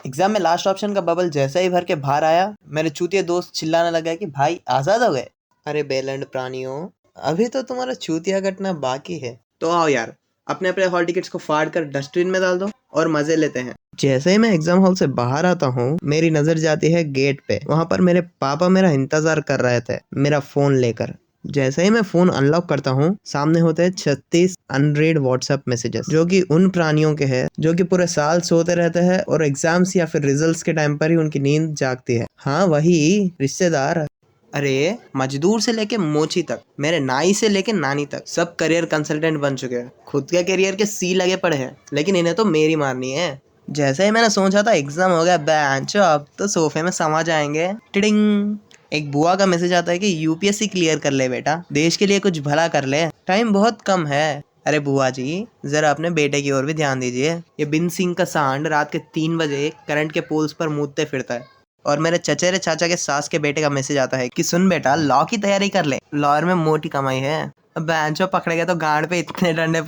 Exam में last option का bubble जैसा ही भर के बाहर आया, मेरे चूतिया दोस्त चिल्लाने लगा कि भाई आजाद हो गए। अरे बेलैंड प्राणियों, अभी तो तुम्हारा चूतिया कटना बाकी है। तो आओ यार, अपने अपने हॉल टिकट्स को फाड़ कर डस्टबिन में डाल दो और मजे लेते हैं। जैसे ही मैं एग्जाम हॉल से बाहर आता हूँ, मेरी नजर जाती है गेट पे। वहां पर मेरे पापा मेरा इंतजार कर रहे थे, मेरा फोन लेकर। जैसे ही मैं फोन अनलॉक करता हूँ, सामने होते हैं 36 अनरीड व्हाट्सएप मैसेजेस, जो कि उन प्राणियों के हैं जो कि पूरे साल सोते रहते हैं और एग्जाम्स या फिर रिजल्ट्स के टाइम पर ही उनकी नींद जागती है। हाँ, वही रिश्तेदार। अरे मजदूर से लेके मोची तक, मेरे नाई से लेके नानी तक, सब करियर कंसल्टेंट बन चुके हैं। खुद के करियर के सी लगे पड़े हैं, लेकिन इन्हें तो मेरी मारनी है। जैसे ही मैंने सोचा था एग्जाम हो गया, बैंचो अब तो सोफे में समा जाएंगे, टिडिंग एक बुआ का मैसेज आता है कि यूपीएससी क्लियर कर ले बेटा, देश के लिए कुछ भला कर ले, टाइम बहुत कम है। अरे बुआ जी, जरा अपने बेटे की ओर भी ध्यान दीजिए। ये बिन सिंह का सांड रात के 3 बजे करंट के पोल्स पर मूदते फिरता है। और मेरे चचेरे चाचा के सास के बेटे का मैसेज आता है कि सुन बेटा, लॉ की तैयारी कर ले, लॉयर में मोटी कमाई है। अब बैंचो पकड़े गए तो गांड पे इतने डंडे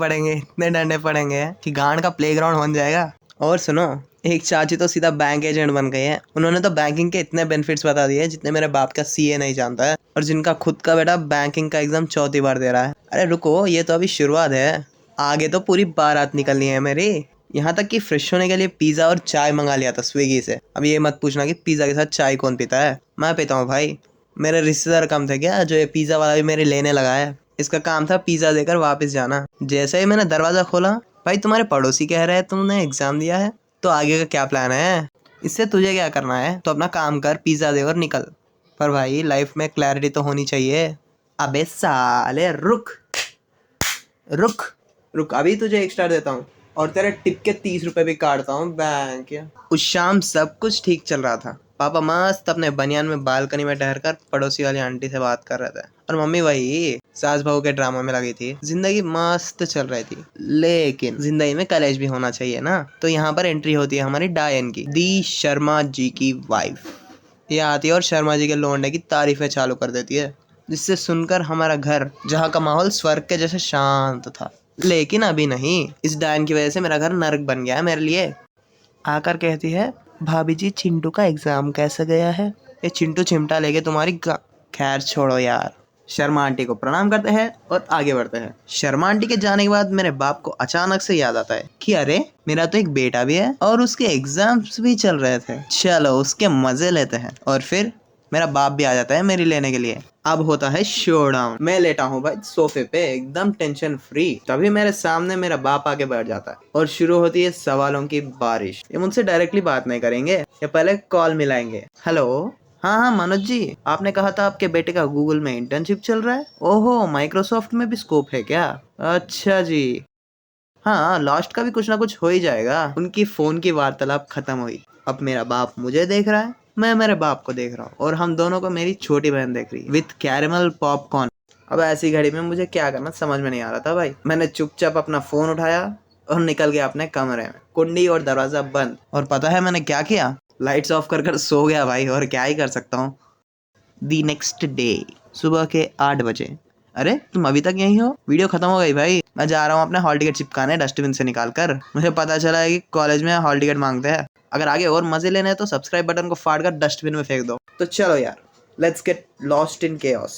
पड़ेंगे कि गांड का प्लेग्राउंड बन जाएगा। और सुनो, एक चाची तो सीधा बैंक एजेंट बन गई है। उन्होंने तो बैंकिंग के इतने बेनिफिट्स बता दिए जितने मेरे बाप का सीए नहीं जानता है, और जिनका खुद का बेटा बैंकिंग का एग्जाम चौथी बार दे रहा है। अरे रुको, ये तो अभी शुरुआत है, आगे तो पूरी बारात निकलनी है मेरी। यहाँ तक कि फ्रेश होने के लिए पिज्जा और चाय मंगा लिया था स्विगी से। अब ये मत पूछना कि पिज्जा के साथ चाय कौन पीता है, मैं पीता हूँ भाई। मेरे रिश्तेदार कम थे क्या जो ये पिज्जा वाला भी मेरे लेने लगा है। इसका काम था पिज्जा देकर वापस जाना। जैसे ही मैंने दरवाजा खोला, भाई तुम्हारे पड़ोसी कह रहे हैं तुमने एग्जाम दिया है, तो आगे का क्या प्लान है? इससे तुझे क्या करना है? तो अपना काम कर, पिज्जा दे और निकल। पर भाई लाइफ में क्लैरिटी तो होनी चाहिए। अबे साले रुक रुक रुक, अभी तुझे एक स्टार देता हूँ और तेरे टिप के 30 रुपए भी काटता हूँ बैंक। उस शाम सब कुछ ठीक चल रहा था। पापा मस्त अपने बनियान में बालकनी में ठहरकर पड़ोसी वाली आंटी से बात कर रहे थे, और मम्मी वही सास बहू के ड्रामा में लगी थी। जिंदगी मस्त चल रही थी, लेकिन जिंदगी में कलेश भी होना चाहिए ना। तो यहाँ पर एंट्री होती है हमारी डायन की, दी शर्मा जी की वाइफ। ये आती है और शर्मा जी के लौंडे की तारीफें चालू कर देती है, जिससे सुनकर हमारा घर, जहाँ का माहौल स्वर्ग के जैसे शांत था। लेकिन अभी नहीं, इस डायन की वजह से मेरा घर नर्क बन गया है मेरे लिए। आकर कहती है, भाभी जी चिंटू का एग्जाम कैसे गया है? ये चिंटू चिमटा लेके तुम्हारी खैर छोड़ो यार। शर्मा आंटी को प्रणाम करते हैं और आगे बढ़ते हैं। शर्मा आंटी के जाने के बाद मेरे बाप को अचानक से याद आता है कि अरे मेरा तो एक बेटा भी है और उसके एग्जाम्स भी चल रहे थे, चलो उसके मजे लेते हैं। और फिर मेरा बाप भी आ जाता है मेरी लेने के लिए। अब होता है शोडाउन। मैं लेटा हूँ भाई सोफे पे एकदम टेंशन फ्री, तभी मेरे सामने मेरा बाप आके बैठ जाता है और शुरू होती है सवालों की बारिश। ये मुझसे डायरेक्टली बात नहीं करेंगे, या पहले कॉल मिलाएंगे। हेलो, हाँ हाँ मनोज जी, आपने कहा था आपके बेटे का गूगल में इंटर्नशिप चल रहा है। ओहो, माइक्रोसॉफ्ट में भी स्कोप है क्या? अच्छा जी, हाँ लास्ट का भी कुछ ना कुछ हो ही जाएगा। उनकी फोन की वार्तालाप खत्म हुई। अब मेरा बाप मुझे देख रहा है, मैं मेरे बाप को देख रहा हूँ, और हम दोनों को मेरी छोटी बहन देख रही है विथ कैरेमल पॉपकॉर्न। अब ऐसी घड़ी में मुझे क्या करना समझ में नहीं आ रहा था भाई। मैंने चुपचाप अपना फोन उठाया और निकल गया अपने कमरे में, कुंडी और दरवाजा बंद। और पता है मैंने क्या किया? लाइट्स ऑफ कर सो गया भाई, और क्या ही कर सकता हूँ। दी नेक्स्ट डे, सुबह के 8 बजे। अरे तुम अभी तक यहीं हो? वीडियो खत्म हो गई भाई, मैं जा रहा हूँ अपने हॉल टिकट चिपकाने डस्टबिन से निकाल कर। मुझे पता चला है कि कॉलेज में हॉल टिकट मांगते हैं। अगर आगे और मजे लेने हैं तो सब्सक्राइब बटन को फाड़ कर डस्टबिन में फेंक दो। तो चलो यार, let's get lost in chaos.